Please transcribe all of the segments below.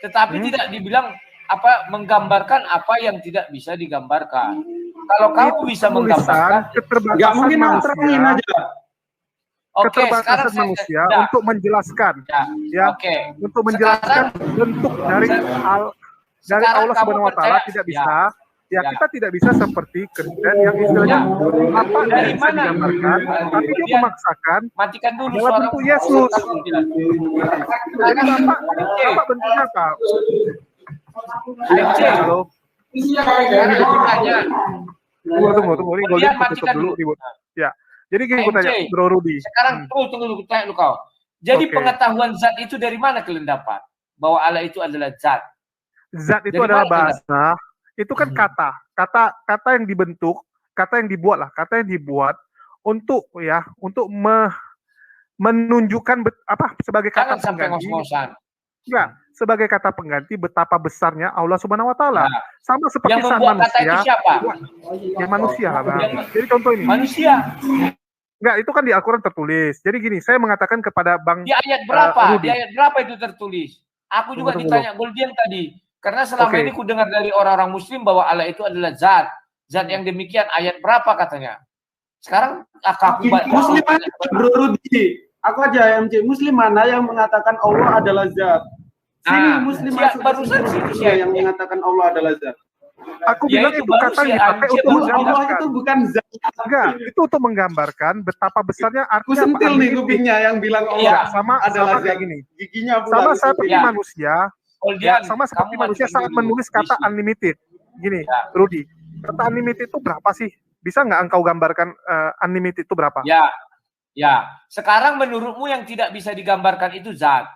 tetapi tidak dibilang apa menggambarkan apa yang tidak bisa digambarkan. Kalau kamu bisa menggambarkan, nggak mungkin terangin aja. Oke, keterbatasan manusia untuk menjelaskan, untuk menjelaskan bentuk dari Allah Subhanahu Wa Taala tidak bisa. Ya kita tidak bisa seperti Kristen yang istilahnya apa yang bisa digambarkan, tapi dia memaksakan dalam bentuk Yesus. Jadi apa bentuknya Kak? Halo. Tunggu, ini Goldian tutup dulu. Ya. Jadi gini gue tanya, Bro Rudy. Sekarang tunggu tanya lu kau. Jadi pengetahuan zat itu dari mana kalian dapat? Bahwa Allah itu adalah zat. Zat itu adalah bahasa. Itu kan kata yang dibentuk, kata yang dibuat untuk menunjukkan sebagai kata pengganti. Ya, sebagai kata pengganti betapa besarnya Allah Subhanahu Wa Taala. Sama seperti yang membuat manusia. Kata itu siapa? Ya manusia lah, Bang. Jadi contoh ini. Manusia. Enggak, itu kan di Al-Quran tertulis. Jadi gini, saya mengatakan kepada Bang di ayat berapa? Di ayat berapa itu tertulis? Aku juga ditanya Goldian tadi. Karena selama ini ku dengar dari orang-orang muslim bahwa Allah itu adalah zat. Zat yang demikian, ayat berapa katanya? Sekarang aku muslim mana, Bro Rudy? Aku aja MC. Muslim mana yang mengatakan Allah adalah zat? Sini muslim barusan yang mengatakan Allah adalah zat. Aku bilang itu kata yang dipakai untuk menggambarkan. Allah itu bukan zat. Enggak, itu untuk menggambarkan betapa besarnya arti. Aku sentil nih kupingnya yang bilang Allah sama kayak gini. Giginya pula. Sama seperti manusia. Sama seperti manusia saat menulis kata unlimited. Gini, Rudy. Kata unlimited itu berapa sih? Bisa nggak engkau gambarkan unlimited itu berapa? Ya. Sekarang menurutmu yang tidak bisa digambarkan itu zat.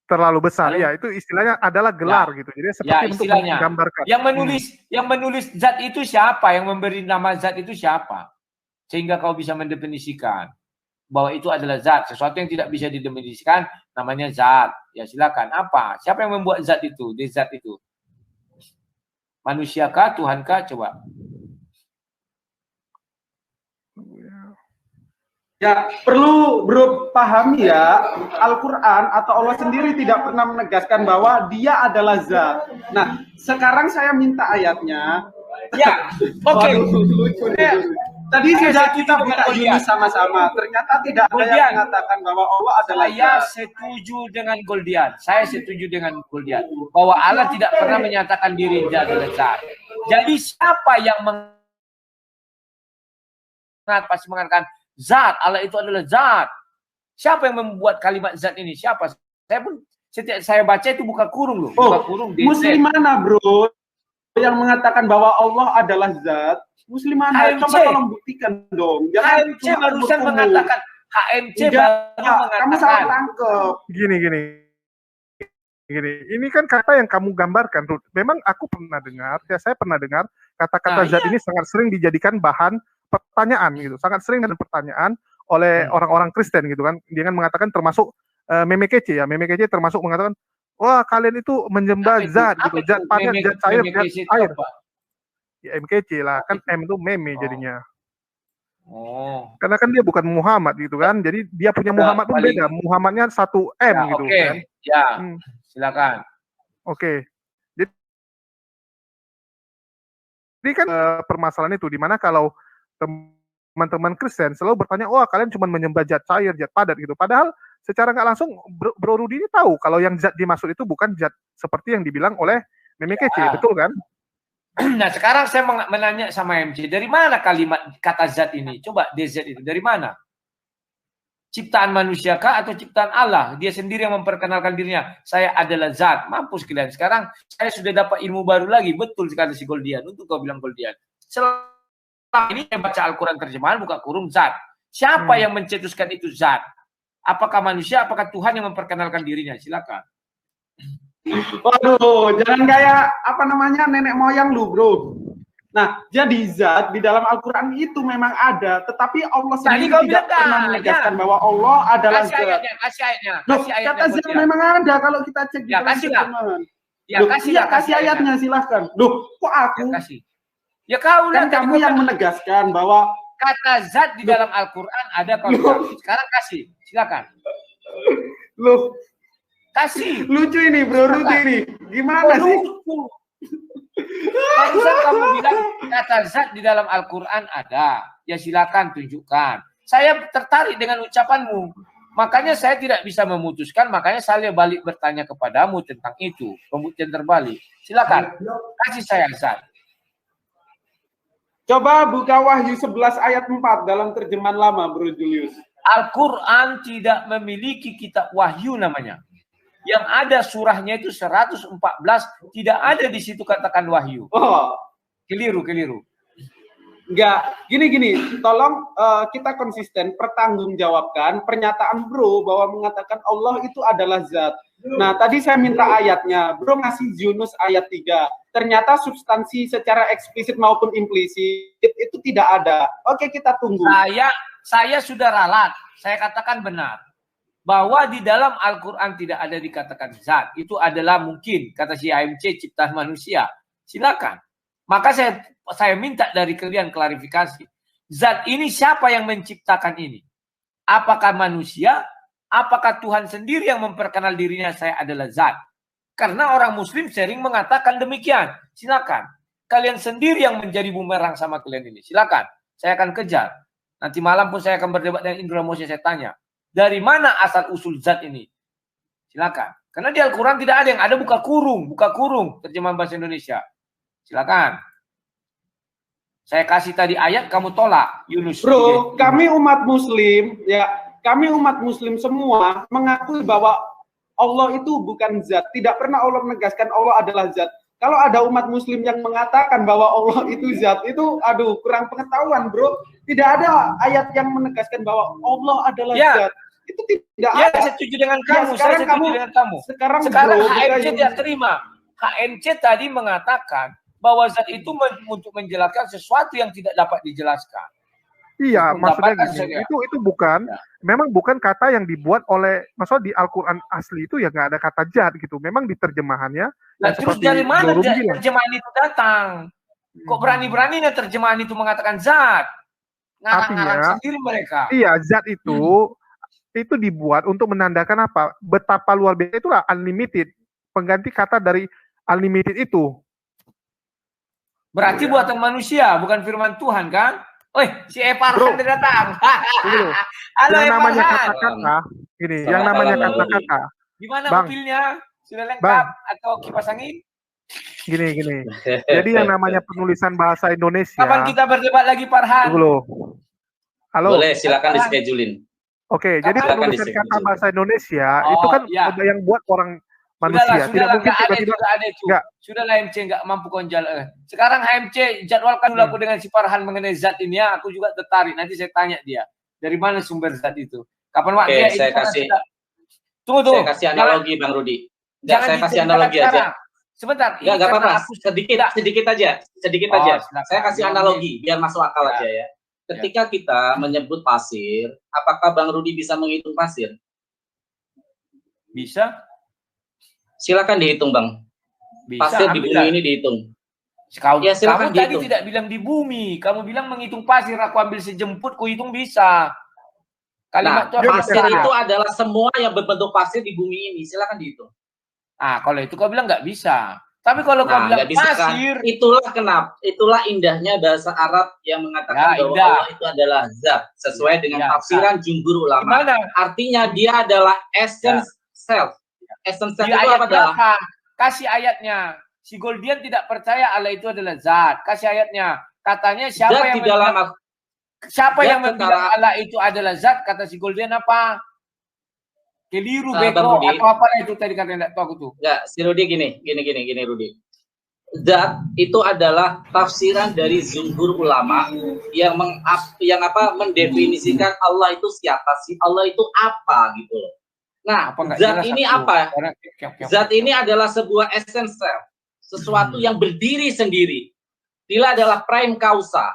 Terlalu besar. Ya, itu istilahnya adalah gelar gitu. Jadi seperti untuk menggambarkan. Yang menulis zat itu siapa? Yang memberi nama zat itu siapa? Sehingga kau bisa mendefinisikan bahwa itu adalah zat. Sesuatu yang tidak bisa didefinisikan namanya zat. Ya silakan. Apa? Siapa yang membuat zat itu? Zat itu. Manusiakah? Tuhankah? Coba. Ya, perlu bro pahami ya, Al-Quran atau Allah sendiri tidak pernah menegaskan bahwa dia adalah zat. Nah, sekarang saya minta ayatnya. Ya, oke. Tadi sudah kita buka Yunus sama-sama. Ternyata tidak ada yang mengatakan bahwa Allah adalah zat. Saya setuju dengan Goldian. Saya setuju dengan Goldian. Bahwa Allah tidak pernah menyatakan diri dia adalah zat. Jadi siapa yang pasti mengatakan zat, Allah itu adalah zat. Siapa yang membuat kalimat zat ini? Siapa? Saya pun setiap saya baca itu buka kurung loh. Buka kurung. Muslim mana bro yang mengatakan bahwa Allah adalah zat? Muslim mana? Coba tolong buktikan dong. HMC barusan mengatakan. HMC baru mengatakan. Kamu salah tangkap. Gini. Ini kan kata yang kamu gambarkan, Ruth. Memang aku pernah dengar, saya pernah dengar kata-kata zat ini sangat sering dijadikan bahan pertanyaan gitu, sangat sering ada pertanyaan oleh orang-orang Kristen gitu kan. Dia kan mengatakan termasuk meme kece ya, meme kece termasuk mengatakan, wah kalian itu menyembah zat gitu, zat padat, zat cair, zat air. Ya MKC lah, kan M itu meme jadinya. Karena kan dia bukan Muhammad gitu kan, jadi dia punya Muhammad pun beda, Muhammadnya 1 M gitu kan. Ya, silakan. Oke. Jadi kan permasalahan itu, dimana kalau teman-teman Kristen selalu bertanya, wah kalian cuma menyembah zat cair, zat padat gitu. Padahal secara nggak langsung Bro Rudy ini tahu kalau yang zat dimaksud itu bukan zat seperti yang dibilang oleh meme kece, betul kan? Nah sekarang saya menanya sama MC, dari mana kalimat kata zat ini? Coba DZ itu dari mana? Ciptaan manusia kah atau ciptaan Allah? Dia sendiri yang memperkenalkan dirinya. Saya adalah zat. Mampus kalian. Sekarang saya sudah dapat ilmu baru lagi. Betul sekali si Goldian. Untuk kau bilang Goldian. Selama ini saya baca Al-Quran terjemahan buka kurung zat. Siapa yang mencetuskan itu zat? Apakah manusia? Apakah Tuhan yang memperkenalkan dirinya? Silakan. Waduh, jangan kayak apa namanya nenek moyang lu, bro. Nah, jadi zat di dalam Al-Quran itu memang ada, tetapi Allah sendiri tidak pernah menegaskan bahwa Allah adalah zat. Kasih ayatnya. Kata zat memang ada kalau kita cek di dalam teman. Kasih ayatnya silahkan. Loh, kok aku? Kasih. Ya kau kan kamu yang menegaskan bahwa kata zat di dalam Al-Quran ada kalau sekarang kasih, silakan. Loh, Kasih. Lucu ini Bro Rudi ini. Gimana sih? Barusan kamu bilang kata zat di dalam Al-Quran ada. Ya silakan tunjukkan. Saya tertarik dengan ucapanmu. Makanya saya tidak bisa memutuskan. Makanya saya balik bertanya kepadamu tentang itu. Pembuktian terbalik. Silakan. Kasih saya zat. Coba buka Wahyu 11 ayat 4 dalam terjemahan lama, Bro Julius. Al-Quran tidak memiliki kitab wahyu namanya. Yang ada surahnya itu 114, tidak ada di situ katakan wahyu. Oh, keliru. Enggak, gini, tolong kita konsisten pertanggungjawabkan pernyataan Bro bahwa mengatakan Allah itu adalah zat. Nah, tadi saya minta ayatnya, Bro ngasih Yunus ayat 3. Ternyata substansi secara eksplisit maupun implisit itu tidak ada. Oke, kita tunggu. Saya sudah ralat, saya katakan benar. Bahwa di dalam Al-Quran tidak ada dikatakan zat. Itu adalah mungkin, kata si AMC, ciptaan manusia. Silakan. Maka saya minta dari kalian klarifikasi. Zat ini siapa yang menciptakan ini? Apakah manusia? Apakah Tuhan sendiri yang memperkenal dirinya saya adalah zat? Karena orang muslim sering mengatakan demikian. Silakan. Kalian sendiri yang menjadi bumerang sama kalian ini. Silakan. Saya akan kejar. Nanti malam pun saya akan berdebat dengan Indra Mosya, saya tanya. Dari mana asal usul zat ini? Silakan. Karena di Al-Quran tidak ada yang ada buka kurung terjemahan bahasa Indonesia. Silakan. Saya kasih tadi ayat kamu tolak, Yunus. Bro, kami umat muslim semua mengakui bahwa Allah itu bukan zat. Tidak pernah Allah menegaskan Allah adalah zat. Kalau ada umat muslim yang mengatakan bahwa Allah itu zat, itu aduh kurang pengetahuan, Bro. Tidak ada ayat yang menegaskan bahwa Allah adalah zat. Itu tidak ada. Saya setuju dengan kamu. Sekarang bro, HMC tidak terima. HMC tadi mengatakan bahwa zat itu untuk menjelaskan sesuatu yang tidak dapat dijelaskan. Iya, maksudnya gini, itu bukan, memang bukan kata yang dibuat oleh, maksudnya di Al-Quran asli itu ya nggak ada kata zat gitu. Memang di terjemahannya. Nah, terus dari mana terjemahan itu datang? Kok berani-beraninya terjemahan itu mengatakan zat? Ngarang-ngarang sendiri mereka. Iya, zat itu dibuat untuk menandakan apa? Betapa luar biasa, itulah unlimited. Pengganti kata dari unlimited itu. Berarti buatan manusia, bukan firman Tuhan kan? Si Eparhan datang. Halo, yang namanya kata-kata, yang namanya kata-kata. Gimana mobilnya? Sudah lengkap atau kipas angin? Gini. Jadi yang namanya penulisan bahasa Indonesia. Kapan kita berdebat lagi, Farhan? Halo. Boleh, silakan di-schedulein. Oke, jadi penulisan kata bahasa Indonesia itu kan ada yang buat orang manusia. Tidak mungkin tiba-tiba enggak. Sudahlah HMC enggak mampu konjal. Sekarang HMC jadwalkan dulu aku dengan si Farhan mengenai zat ini ya. Aku juga tertarik. Nanti saya tanya dia. Dari mana sumber zat itu? Kapan waktu ya? Saya kasih. Tunggu. Saya kasih analogi Bang Rudi. Saya kasih analogi aja. Sebentar. Enggak apa-apa. Sedikit aja. Saya kasih analogi biar masuk akal aja ya. Ketika kita menyebut pasir, apakah Bang Rudi bisa menghitung pasir? Bisa. Silakan dihitung, Bang. Bisa, pasir di bumi ini dihitung. Kamu tadi tidak bilang di bumi, kamu bilang menghitung pasir. Aku ambil sejemput, ku hitung bisa. Kalimat pasir itu adalah semua yang berbentuk pasir di bumi ini. Silakan dihitung. Kalau itu kau bilang nggak bisa. Tapi kalau kau bilang pasir, kan? Itulah indahnya bahasa Arab yang mengatakan bahwa Allah itu adalah zat sesuai dengan tafsiran jumhur ulama. Gimana? Artinya dia adalah essence self. Essence self itu apa adalah? Kasih ayatnya. Si Goldian tidak percaya Allah itu adalah zat. Kasih ayatnya. Katanya siapa yang membilang Allah itu adalah zat? Kata si Goldian apa? Keliru beko atau apa itu tadi kata enggak tahu aku tuh. Enggak, si Rudi gini Rudi. Zat itu adalah tafsiran dari jumhur ulama yang mendefinisikan Allah itu siapa sih? Allah itu apa gitu loh. Nah, zat ini apa? Zat ini adalah sebuah essence self, sesuatu yang berdiri sendiri. Dia adalah prime causa.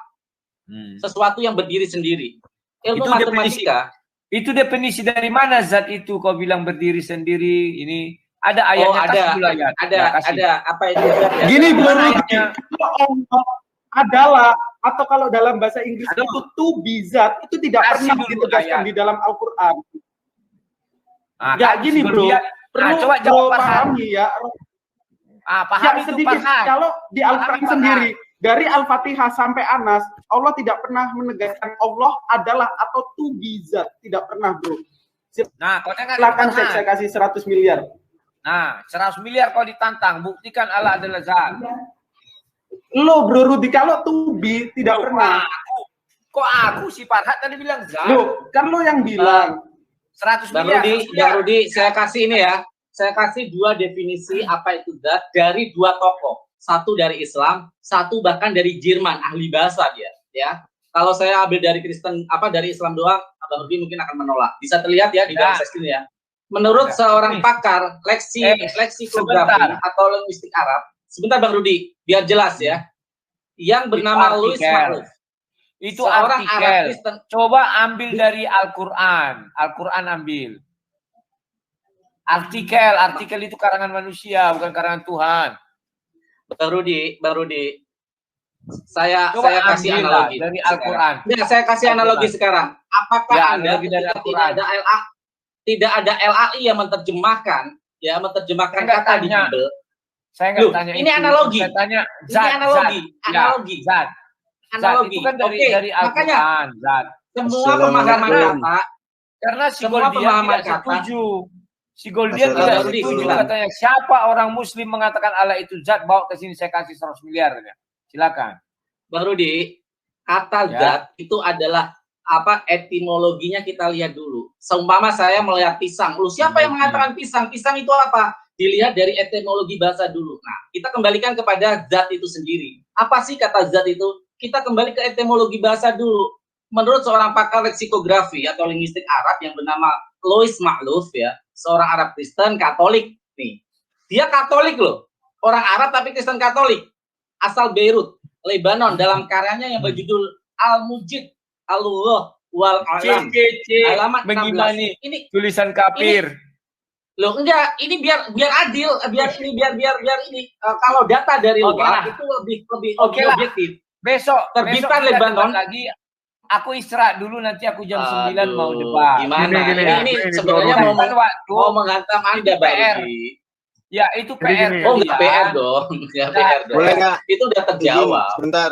Sesuatu yang berdiri sendiri. Ilmu matematika. Itu definisi dari mana zat itu? Kau bilang berdiri sendiri. Ini ada ayatnya. Ada apa itu? Gini baru adalah atau kalau dalam bahasa Inggris itu to be zat itu tidak pernah ditegaskan di dalam Al-Quran. Gini bro, coba jawab pahami ya. Pahami itu sedikit. Farhan. Kalau di Al-Quran sendiri, dari Al-Fatihah sampai Anas, Allah tidak pernah menegaskan Allah adalah atau to be zat. Tidak pernah, bro. Nah, kau dengar, silakan cek, saya kasih 100 miliar. Nah, 100 miliar kau ditantang, buktikan Allah adalah zat. Lo, Bro Rudi, kalau to be tidak pernah. Kok aku si Farhat tadi bilang zat? Lo, kan lo yang bilang. 100 Bang miliar. Bang Rudi, saya kasih ini ya. Saya kasih 2 definisi apa itu zat dari 2 tokoh. Satu dari Islam, satu bahkan dari Jerman, ahli bahasa dia, ya. Kalau saya ambil dari Kristen, dari Islam doang, Bang Rudi mungkin akan menolak. Bisa terlihat ya di dalam sesi ini ya. Menurut seorang pakar leksikografi atau linguistik Arab, sebentar Bang Rudi, biar jelas ya, yang bernama Louis Makhluf. Itu artikel. Coba ambil dari Al-Quran. Al-Quran ambil. Artikel itu karangan manusia, bukan karangan Tuhan. Bang Rudi, saya kasih analogi dari Al-Quran. Ya, saya kasih analogi sekarang. Apakah Anda tidak ada LAI yang menerjemahkan kata di Bible? Saya nggak tanya ini analogi. Saya tanya zat. Analogi. Itu kan dari Al-Quran. Semua pemahaman kata. Karena si Goldian tidak setuju. Si Goldian tidak setuju katanya. Siapa orang Muslim mengatakan Allah itu zat, bawa ke sini saya kasih 100 miliar. Silakan. Bang Rudi, kata zat itu adalah etimologinya kita lihat dulu. Seumpama saya melihat pisang. Lu siapa yang mengatakan pisang? Pisang itu apa? Dilihat dari etimologi bahasa dulu. Nah, kita kembalikan kepada zat itu sendiri. Apa sih kata zat itu? Kita kembali ke etimologi bahasa dulu. Menurut seorang pakar leksikografi atau linguistik Arab yang bernama Louis Makhluf ya, seorang Arab Kristen Katolik nih. Dia Katolik loh. Orang Arab tapi Kristen Katolik. Asal Beirut, Lebanon, dalam karyanya yang berjudul Al-Mujid Allah wal Alam. Alamat 16. Ini tulisan kafir. Loh enggak, ini biar adil, biar ini kalau data dari luar itu lebih objektif. Besok terbitan Lebanon lagi. Aku istirahat dulu, nanti aku jam 9 mau debat. Gimana? Ini sebenarnya mau menghantam Anda PR. Ya itu PR. Enggak PR dong. Boleh nggak? Itu udah terjawab. Sebentar.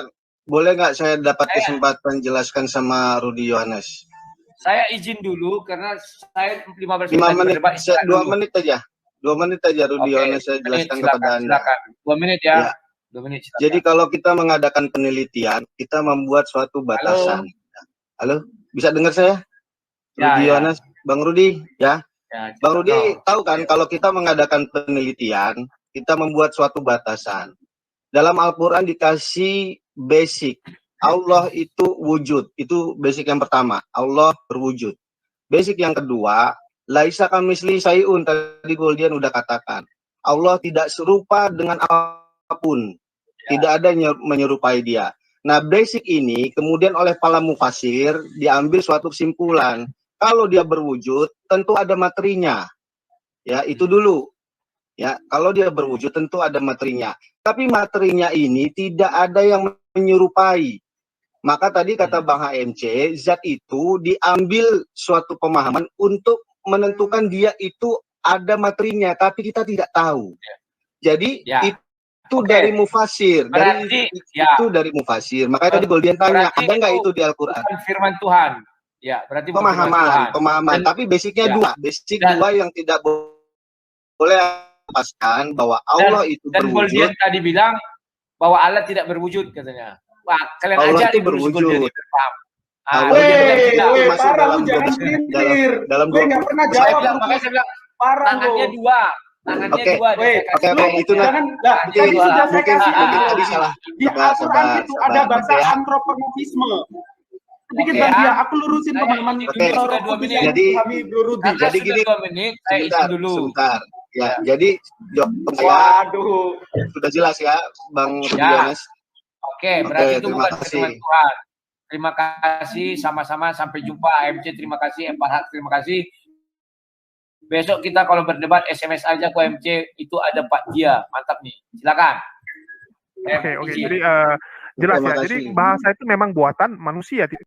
Boleh nggak saya dapat kesempatan jelaskan sama Rudi Yohanes? Saya izin dulu karena saya 15 menit. 2 menit aja. 2 menit aja Rudi Yohanes saya jelaskan kepada Anda. Silakan. 2 menit ya. 2 menit. Silakan. Jadi kalau kita mengadakan penelitian, kita membuat suatu batasan. Halo, bisa dengar saya? Rudi Yohanes, Bang Rudi, ya. Bang Rudi tahu kan kalau kita mengadakan penelitian, kita membuat suatu batasan. Dalam Al-Quran dikasih basic. Allah itu wujud. Itu basic yang pertama. Allah berwujud. Basic yang kedua, laisa kamisli sayun. Tadi Goldian udah katakan. Allah tidak serupa dengan apapun. Tidak ada menyerupai dia. Nah, basic ini kemudian oleh para mufasir diambil suatu kesimpulan. Kalau dia berwujud, tentu ada materinya. Ya, itu dulu. Ya, kalau dia berwujud tentu ada materinya. Tapi materinya ini tidak ada yang menyerupai. Maka tadi kata Bang HMC, zat itu diambil suatu pemahaman untuk menentukan dia itu ada materinya, tapi kita tidak tahu. Jadi itu dari mufasir, itu dari mufasir. Makanya tadi Goldian tanya, ada nggak itu di Al-Quran? Firman Tuhan. Ya, berarti pemahaman. Tapi basicnya dua, dua yang tidak boleh lepaskan bahwa Allah itu dan berwujud. Dan Goldian tadi bilang bahwa Allah tidak berwujud katanya. Wah, kalian Allah aja itu berwujud. Masuk dalam gue nggak pernah jawab. Makanya saya bilang tangannya dua. Tangannya dua. Oke, itu mungkin tadi salah. Di Al-Quran itu ada bahasa antropomorfisme. Sedikit Bang dia, aku lurusin pemahaman ini. Jadi gini, 2 menit, saya izin dulu. Sebentar. Ya, jadi waduh, sudah jelas ya, Bang Yohanes. Oke, berarti itu bukan firman Tuhan. Terima kasih, sama-sama, sampai jumpa. AMC terima kasih, Farhat terima kasih. Besok kita kalau berdebat SMS aja ke AMC, itu ada Pak Dia, mantap nih. Silakan. Oke, jadi jelas ya. Jadi bahasa itu memang buatan manusia.